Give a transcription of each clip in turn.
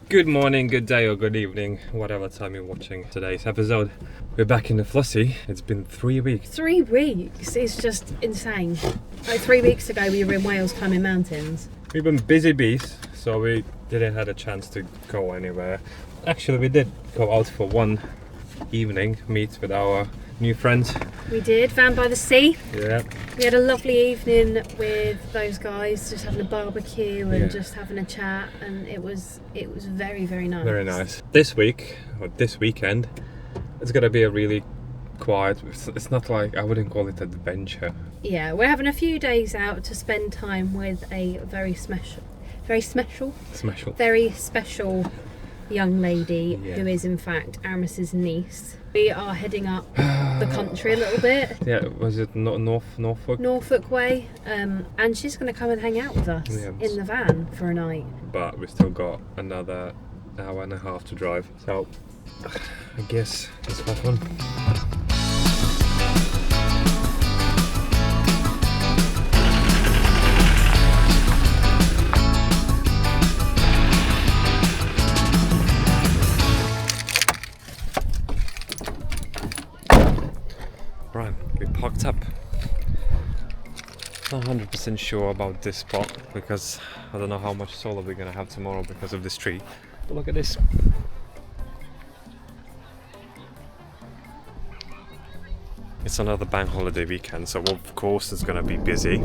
Good morning, good day or good evening, whatever time you're watching today's episode. We're back in the Flossy. It's been 3 weeks. 3 weeks? It's just insane. Like 3 weeks ago we were in Wales climbing mountains. We've been busy bees, so we didn't have a chance to go anywhere. Actually, we did go out for one evening, meet with our new friends. We did, van by the sea. Yeah. We had a lovely evening with those guys, just having a barbecue and just having a chat, and it was very, very nice. Very nice. This week, or this weekend, it's gonna be a really quiet, it's not like, I wouldn't call it adventure. Yeah, we're having a few days out to spend time with a very special young lady who is in fact Aramis's niece. We are heading up the country a little bit. Yeah, was it Norfolk? Norfolk way, and she's going to come and hang out with us in the van for a night. But we still got another hour and a half to drive, so I guess it's quite fun. Right, we parked up. Not 100% sure about this spot because I don't know how much solar we're gonna have tomorrow because of this tree. But look at this. It's another bank holiday weekend, so of course it's gonna be busy.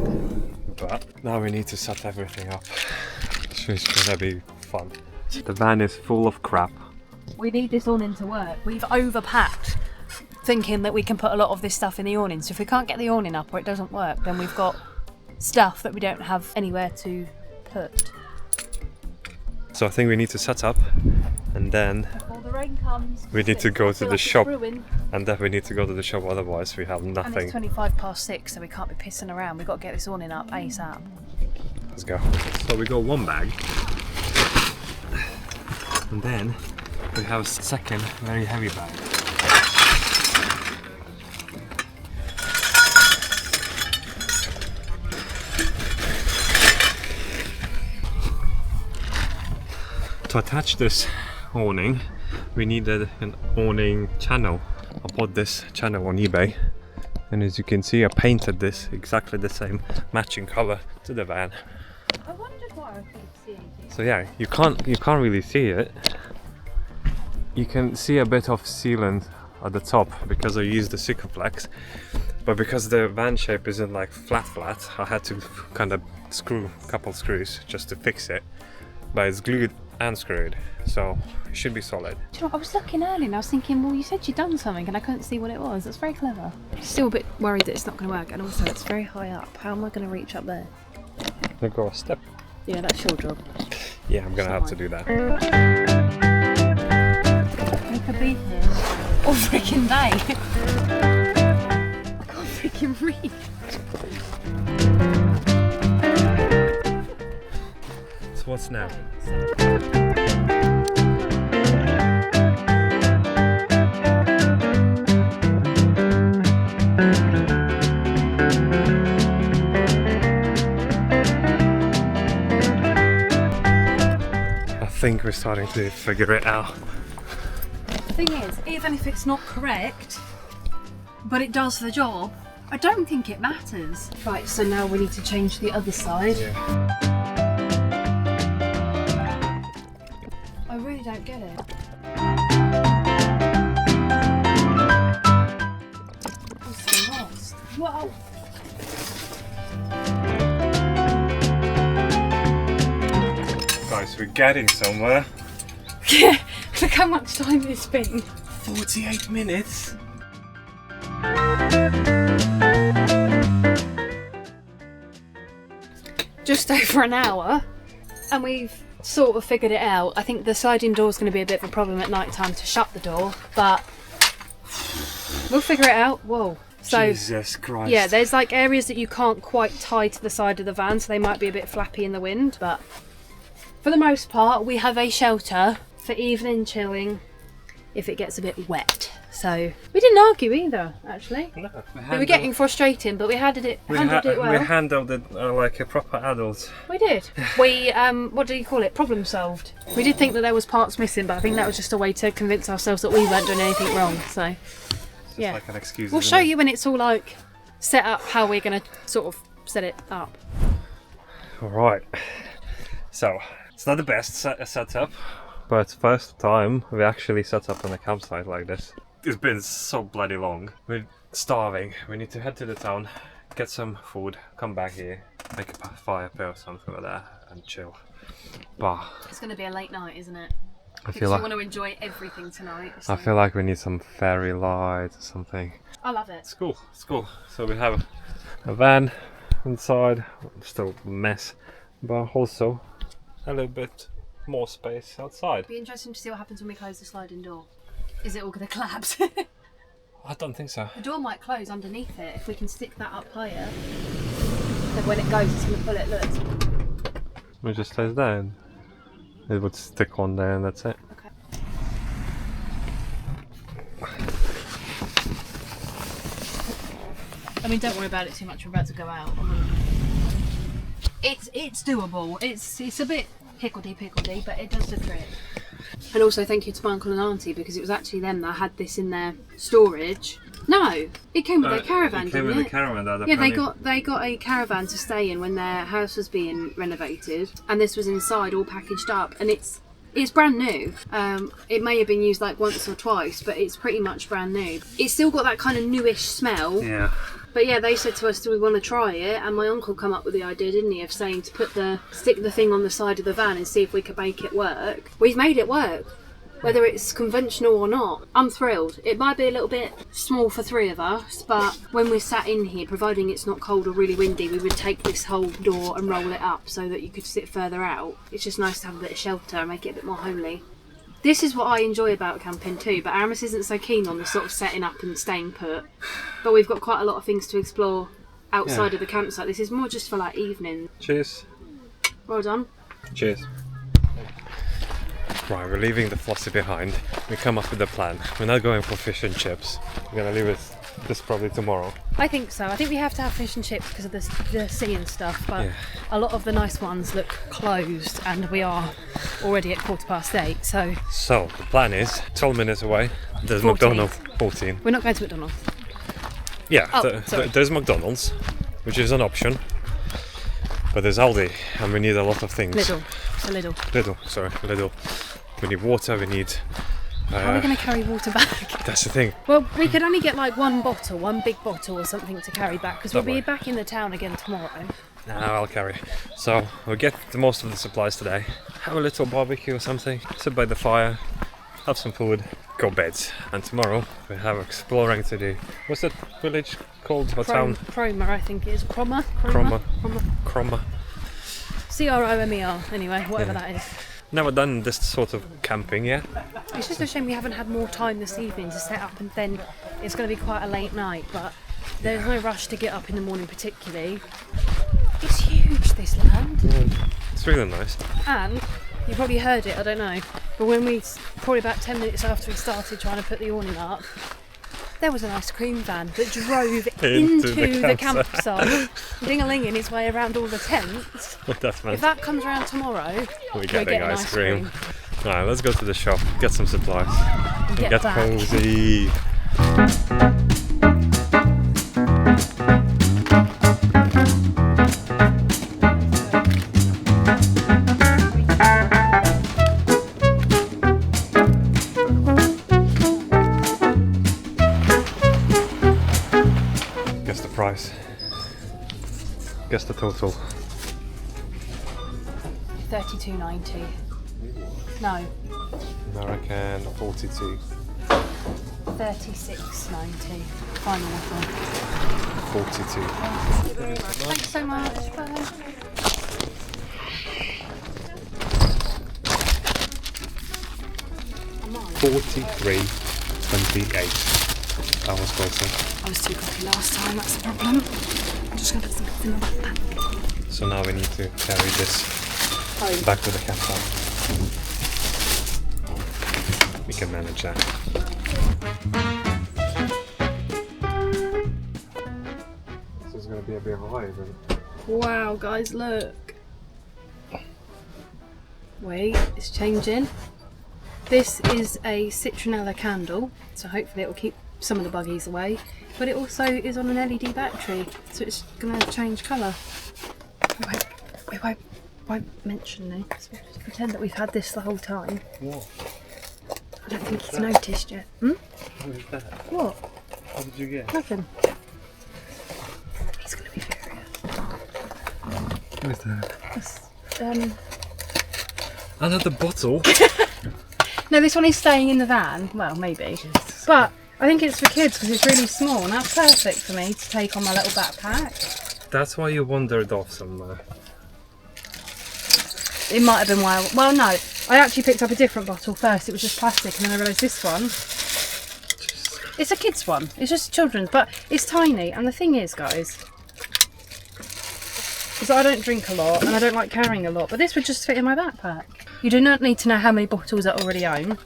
But now we need to set everything up. It's gonna be fun. The van is full of crap. We need this awning to work. We've overpacked, thinking that we can put a lot of this stuff in the awning. So if we can't get the awning up or it doesn't work, then we've got stuff that we don't have anywhere to put. So I think we need to set up, and then before the rain comes, we need to go to the shop, ruined. and then we need to go to the shop, otherwise we have nothing. And it's 25 past 6, so we can't be pissing around. We've got to get this awning up ASAP. Let's go. So we got one bag, and then we have a second very heavy bag. To attach this awning, we needed an awning channel. I bought this channel on eBay, and as you can see I painted this exactly the same matching color to the van. I wondered why I couldn't see anything. So yeah, you can't really see it. You can see a bit of sealant at the top because I used the Sikaflex, but because the van shape isn't like flat, I had to kind of screw a couple screws just to fix it. But it's glued and screwed, so it should be solid. Do you know what, I was looking early and I was thinking, well, you said you'd done something and I couldn't see what it was. That's very clever. Still a bit worried that it's not going to work, and also it's very high up. How am I going to reach up there? I'll go a step. Yeah, that's your job. Yeah, I'm gonna have to do that. We could be here all freaking day. I can't freaking read. So what's now? I think we're starting to figure it out. The thing is, even if it's not correct, but it does the job, I don't think it matters. Right, so now we need to change the other side. Yeah. I really don't get it. I'm so lost. Whoa! Guys, we're getting somewhere. Yeah, look how much time it's been. 48 minutes. Just over an hour, and we've sort of figured it out. I think the sliding door is going to be a bit of a problem at night time to shut the door, but we'll figure it out. Whoa. So, Jesus Christ. yeah, there's like areas that you can't quite tie to the side of the van, so they might be a bit flappy in the wind, but for the most part we have a shelter for evening chilling if it gets a bit wet. So we didn't argue either, actually. No, We were getting frustrating, but we handled it well. We handled it like a proper adult. We did. We, what do you call it? Problem solved. We did think that there was parts missing, but I think that was just a way to convince ourselves that we weren't doing anything wrong. So, It's yeah. like an excuse. We'll show you when it's all like set up how we're going to sort of set it up. Alright. So, it's not the best setup, but it's first time we actually set up on a campsite like this. It's been so bloody long. We're starving. We need to head to the town, get some food, come back here, make a fire pit or something like that, and chill. But It's going to be a late night, isn't it? I Because feel we like want to enjoy everything tonight. I feel like we need some fairy lights or something. I love it. It's cool. It's cool. So we have a van inside, still a mess, but also a little bit more space outside. It'll be interesting to see what happens when we close the sliding door. Is it all going to collapse? I don't think so. The door might close underneath it. If we can stick that up higher, then when it goes, it's going to pull it. Look. It just stays there and it would stick on there and that's it. Okay. I mean, don't worry about it too much. We're about to go out. It's doable. It's a bit hickledy-pickledy, but it does the trick. And also thank you to my uncle and auntie, because it was actually them that had this in their storage. No, it came with their caravan, It came didn't with it? a caravan. Yeah, they got a caravan to stay in when their house was being renovated, and this was inside, all packaged up, and it's brand new. It may have been used like once or twice, but it's pretty much brand new. It's still got that kind of newish smell. Yeah. But yeah, they said to us, do we want to try it? And my uncle come up with the idea, didn't he, of saying to stick the thing on the side of the van and see if we could make it work. We've made it work, whether it's conventional or not. I'm thrilled. It might be a little bit small for three of us, but when we're sat in here, providing it's not cold or really windy, we would take this whole door and roll it up so that you could sit further out. It's just nice to have a bit of shelter and make it a bit more homely. This is what I enjoy about camping too, but Aramis isn't so keen on the sort of setting up and staying put. But we've got quite a lot of things to explore outside of the campsite. This is more just for like evening. Cheers. Well done. Cheers. Right, we're leaving the Flossie behind. We come up with a plan. We're not going for fish and chips. We're gonna leave this probably tomorrow. I think so. I think we have to have fish and chips because of the sea and stuff, but Yeah. a lot of the nice ones look closed and we are already at 8:15, so So the plan is 12 minutes away. There's 14. McDonald's. 14. we're not going to McDonald's. Yeah, Oh, sorry. there's McDonald's, which is an option. But there's Aldi, and we need a lot of things. Lidl. It's a Lidl. Lidl. We need water, we need... How are we going to carry water back? That's the thing. Well, we could only get like one big bottle or something to carry back because we'll Don't be worry. back in the town again tomorrow. No, I'll carry. So we'll get the most of the supplies today. Have a little barbecue or something. Sit by the fire. Have some food. Go bed. And tomorrow we have exploring to do. What's that village called? What town? Cromer, I think it is. Cromer. Cromer. Cromer. Cromer. Anyway, whatever Yeah. that is. Never done this sort of camping yet. It's just a shame we haven't had more time this evening to set up, and then it's going to be quite a late night, but there's no rush to get up in the morning particularly. It's huge, this land. It's really nice. And you probably heard it, I don't know, but when probably about 10 minutes after we started trying to put the awning up, there was an ice cream van that drove into the campsite, ding-a-linging its way around all the tents. That's If nice. that comes around tomorrow, We're getting ice cream. Alright, let's go to the shop, get some supplies, and Get get back. cozy. Guess the price. Guess the total. $32.90. No, I reckon 42. $36.90. Final offer. 42. Thanks so much. Bye. $43.28. That was closer. I was too cocky last time, that's the problem. I'm just going to put some bits in the backpack. So now we need to carry this back to the campsite. We can manage that. gonna be a bit high then. Wow, guys, look. Wait, it's changing. This is a citronella candle, so hopefully it will keep some of the buggies away. But it also is on an LED battery, so it's going to change colour. We won't mention this. We'll just pretend that we've had this the whole time. What? I don't think he's noticed yet. Hmm? What is that? What? How did you get? Nothing. He's going to be furious. What is that? That's, Another bottle? no, this one is staying in the van. Well, maybe. Jesus. But I think it's for kids because it's really small and that's perfect for me to take on my little backpack. That's why you wandered off somewhere. It might have been why. Well, no. I actually picked up a different bottle first. It was just plastic, and then I realised this one. It's a kid's one. It's just children's, but it's tiny. And the thing is, guys, is that I don't drink a lot and I don't like carrying a lot, but this would just fit in my backpack. You do not need to know how many bottles I already own.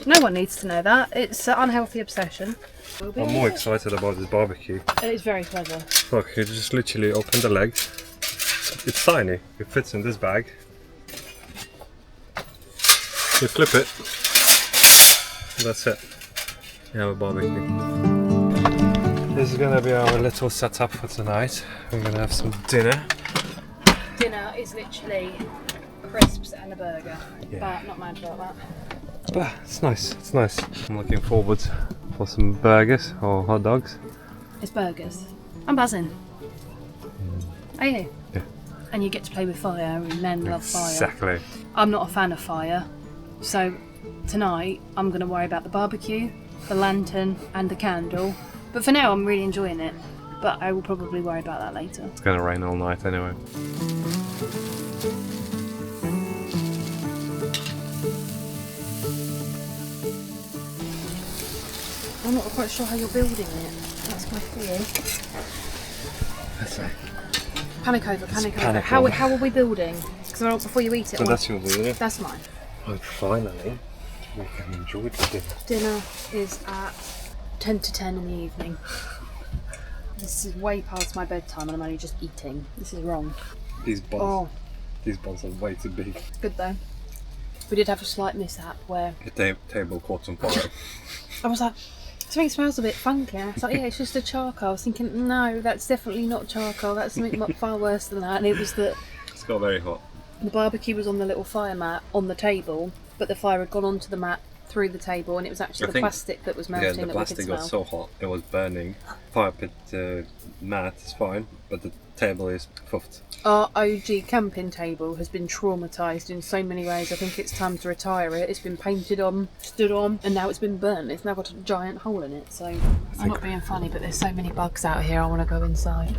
No one needs to know that. It's an unhealthy obsession. I'm more excited about this barbecue. It's very clever. Look, you just literally open the leg. It's tiny. It fits in this bag. You flip it. That's it. You have a barbecue. This is gonna be our little setup for tonight. We're gonna have some dinner. Dinner is literally crisps and a burger. Yeah. But not mad about that. But it's nice. It's nice. I'm looking forward for some burgers or hot dogs. It's burgers. I'm buzzing. Are you? Yeah. And you get to play with fire, and men love fire. Exactly. I'm not a fan of fire, so tonight I'm going to worry about the barbecue, the lantern and the candle. But for now I'm really enjoying it, but I will probably worry about that later. It's gonna rain all night anyway. I'm not quite sure how you're building it. That's my fear. That's it. Panic over. Panic How over. are we building? Because before you eat it. So that's yours, isn't it? That's mine. Oh, finally, we can enjoy the dinner. Dinner is at 10 to 10 in the evening. This is way past my bedtime and I'm only just eating. This is wrong. These buns, these buns are way too big. Good though. We did have a slight mishap where The table caught on fire. I was like, something smells a bit funky. And I was like, yeah, it's just a charcoal. I was thinking, no, that's definitely not charcoal. That's something far worse than that. And it was that It's got very hot. the barbecue was on the little fire mat on the table, but the fire had gone onto the mat through the table, and it was actually the plastic that was melting. Yeah, the that we could plastic smell. got so hot, it was burning. Fire pit mat is fine, but the table is puffed. Our OG camping table has been traumatised in so many ways. I think it's time to retire it. It's been painted on, stood on, and now it's been burnt. It's now got a giant hole in it. So I'm not being funny, but there's so many bugs out here. I want to go inside.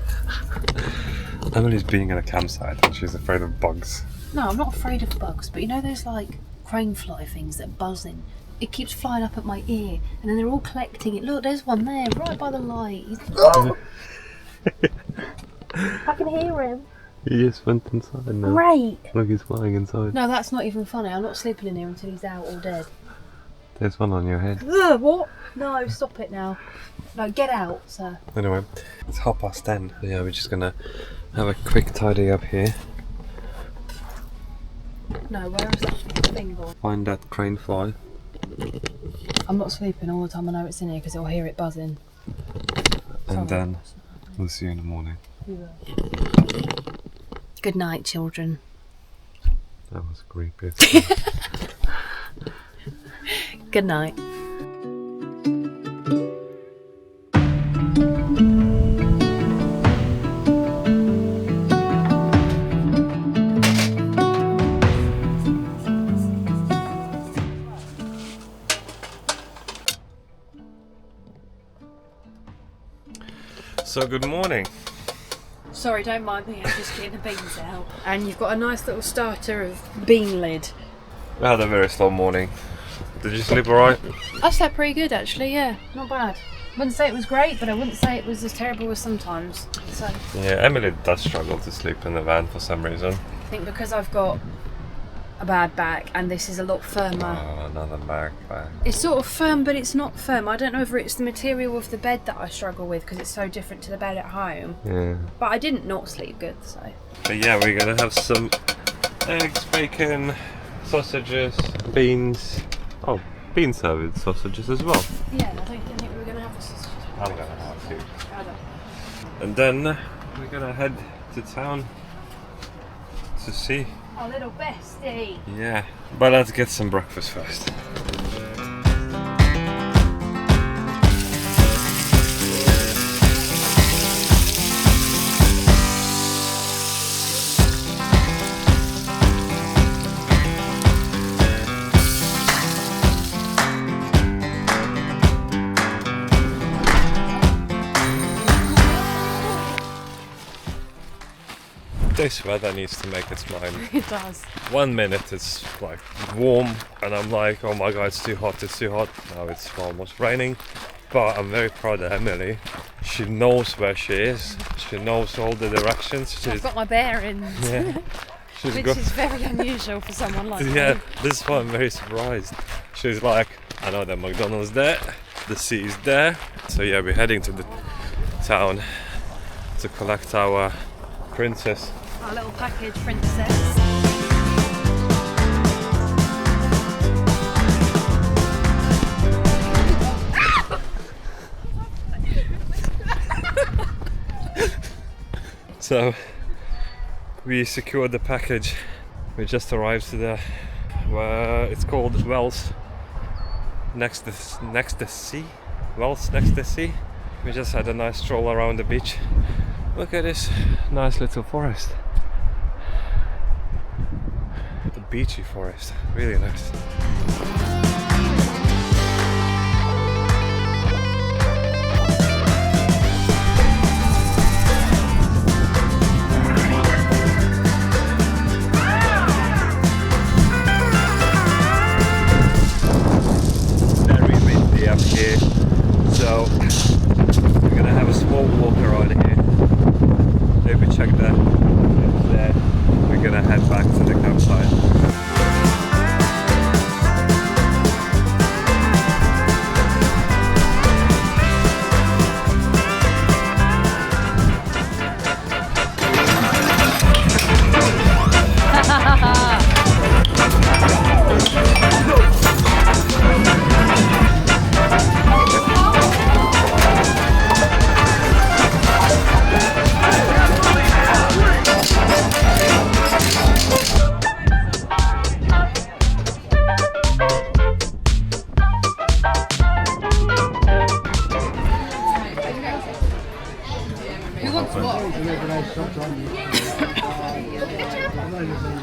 Emily's being in a campsite and she's afraid of bugs. No, I'm not afraid of bugs, but you know those like crane fly things that are buzzing? It keeps flying up at my ear, and then they're all collecting it. Look, there's one there, right by the light. I can hear him. He just went inside now. Great. Look, he's flying inside. No, that's not even funny. I'm not sleeping in here until he's out or dead. There's one on your head. Ugh, what? No, stop it now. No, get out, sir. Anyway, it's 10:30. Yeah, we're just gonna have a quick tidy up here. No, where is that thing gone? Find that crane fly. I'm not sleeping all the time. I know it's in here because I'll hear it buzzing. Sorry. And then we'll see you in the morning. Good night, children. That was creepy. Good night. So good morning. Sorry, don't mind me. I'm just getting the beans out. And you've got a nice little starter of bean lid. We had a very slow morning. Did you sleep alright? I slept pretty good actually, yeah. Not bad. Wouldn't say it was great, but I wouldn't say it was as terrible as sometimes. So Yeah, Emily does struggle to sleep in the van for some reason. I think because I've got a bad back, and this is a lot firmer. Oh, another back. It's sort of firm, but it's not firm. I don't know whether it's the material of the bed that I struggle with because it's so different to the bed at home. Yeah. But I didn't not sleep good, so. But yeah, we're gonna have some eggs, bacon, sausages, beans. Oh, bean served sausages as well. Yeah, I don't think we were gonna have the sausages. I'm gonna have to. And then we're gonna head to town to see. Our little bestie. Yeah, but let's get some breakfast first. This weather needs to make its mind. It does. 1 minute it's like warm and I'm like, oh my god, it's too hot, it's too hot. Now it's almost raining. But I'm very proud of Emily. She knows where she is. She knows all the directions. I've got my bearings. Yeah. Which is very unusual for someone like me. Yeah, this is why I'm very surprised. She's like, I know that McDonald's there, the sea is there. So yeah, we're heading to the town to collect our princess. Our little package princess. So we secured the package. We just arrived to the it's called Wells next the sea. Wells next the sea. We just had a nice stroll around the beach. Look at this nice little forest. The beachy forest, really nice. Very windy up here, so we're gonna have a small walk around here. Maybe check that. It's there. We're gonna head back to the campsite.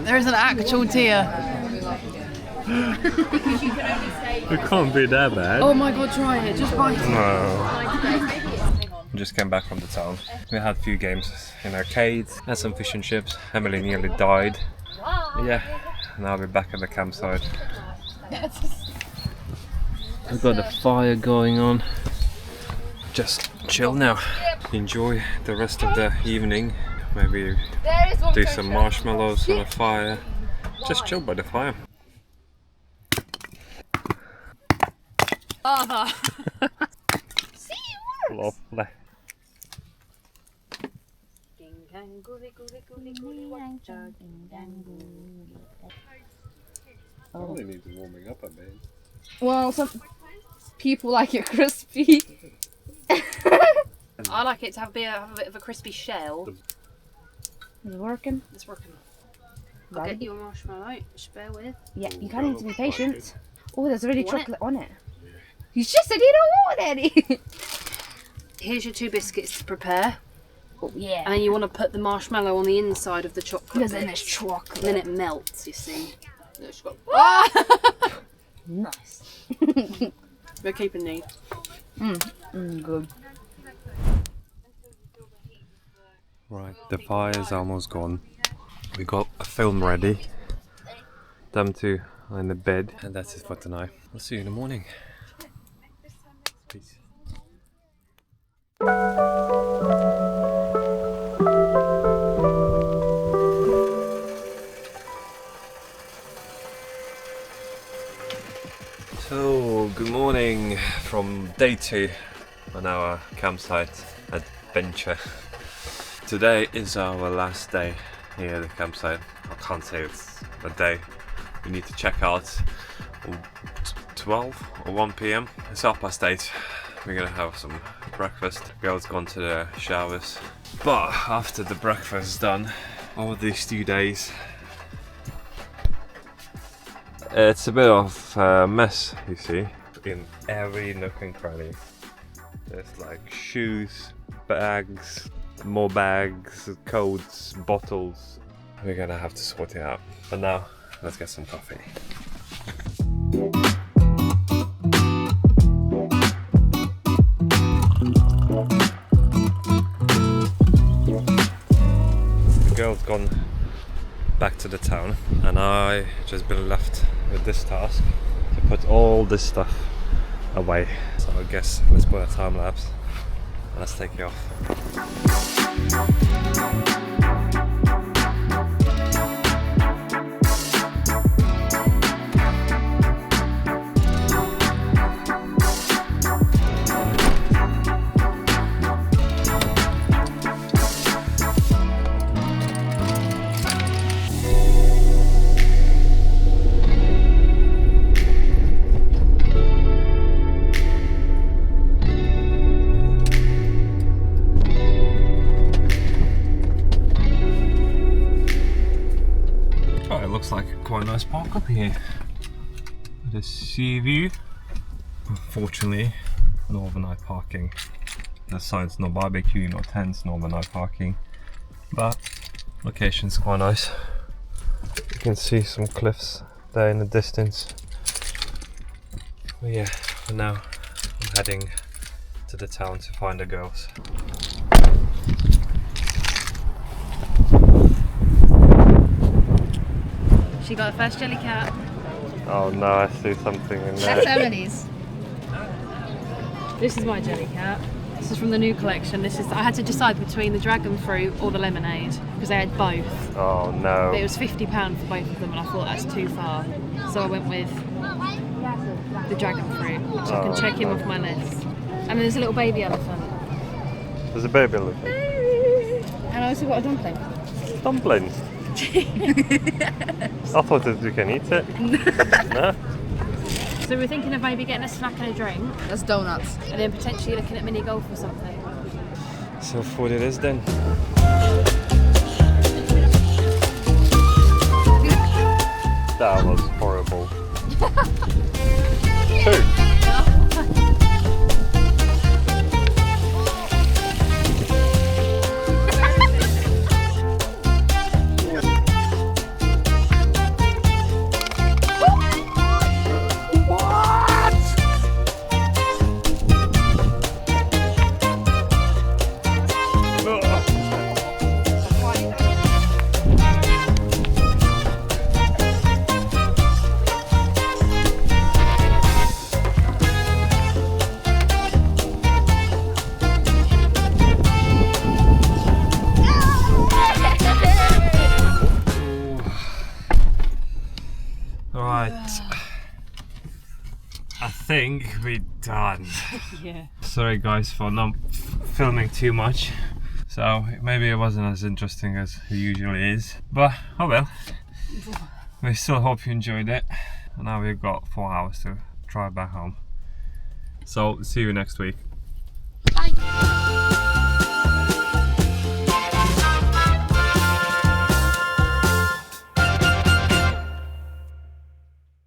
There's an actual tear. It can't be that bad. Oh my god, try it. Just bite it. No. We just came back from the town. We had a few games in arcades, had some fish and chips. Emily nearly died. Yeah, now we're back at the campsite. We've got a fire going on. Just chill now. Enjoy the rest of the evening. Maybe do some marshmallows on a fire. Just chill by the fire. Father. Lovely. Probably needs warming up a bit. Well, some people like it crispy. I like it to have a bit of a crispy shell. Is it working? It's working. I'll get you a marshmallow. Just bear with. Yeah, you kind of need to be patient. Oh, there's already Want chocolate on it. You just said you don't want any. Here's your 2 biscuits to prepare. Oh, yeah. And then you want to put the marshmallow on the inside of the chocolate. Because then bit. there's chocolate. And then it melts, you see. Nice. We're keeping these. Good. Right, the fire's almost gone. We got a film ready. Them two are in the bed, and that's it for tonight. We'll see you in the morning. Peace. So, good morning from day 2 on our campsite adventure. Today is our last day here at the campsite. I can't say it's a day. We need to check out 12 or 1 p.m. It's 8:30. We're gonna have some breakfast. Girls gone to the showers. But after the breakfast is done, over these 2 days, it's a bit of a mess, you see, in every nook and cranny. There's like shoes, bags, more bags, coats, bottles. We're gonna have to sort it out. But now, let's get some coffee. The girl's gone back to the town and I just been left with this task to put all this stuff away. So I guess let's put a time lapse and let's take it off. Looks like quite a nice park up here. The sea view. Unfortunately, no overnight parking. The sign's no barbecue, no tents, no overnight parking. But location's quite nice. You can see some cliffs there in the distance. But yeah, for now I'm heading to the town to find the girls. She got her first jelly cat. Oh no, I see something in there. That's Emily's. This is my jelly cat. This is from the new collection. I had to decide between the dragon fruit or the lemonade because they had both. Oh no. But it was £50 for both of them and I thought that's too far. So I went with the dragon fruit, which I can check him off my list. And then there's a little baby elephant. There's a baby elephant. And I also got a dumpling. Dumplings? I thought that you can eat it. No? So we're thinking of maybe getting a snack and a drink. That's donuts. And then potentially looking at mini golf or something. So food it is then. That was horrible. 2. I think we're done. Yeah. Sorry guys for not filming too much. So maybe it wasn't as interesting as it usually is. But oh well. We still hope you enjoyed it. And now we've got 4 hours to drive back home. So see you next week.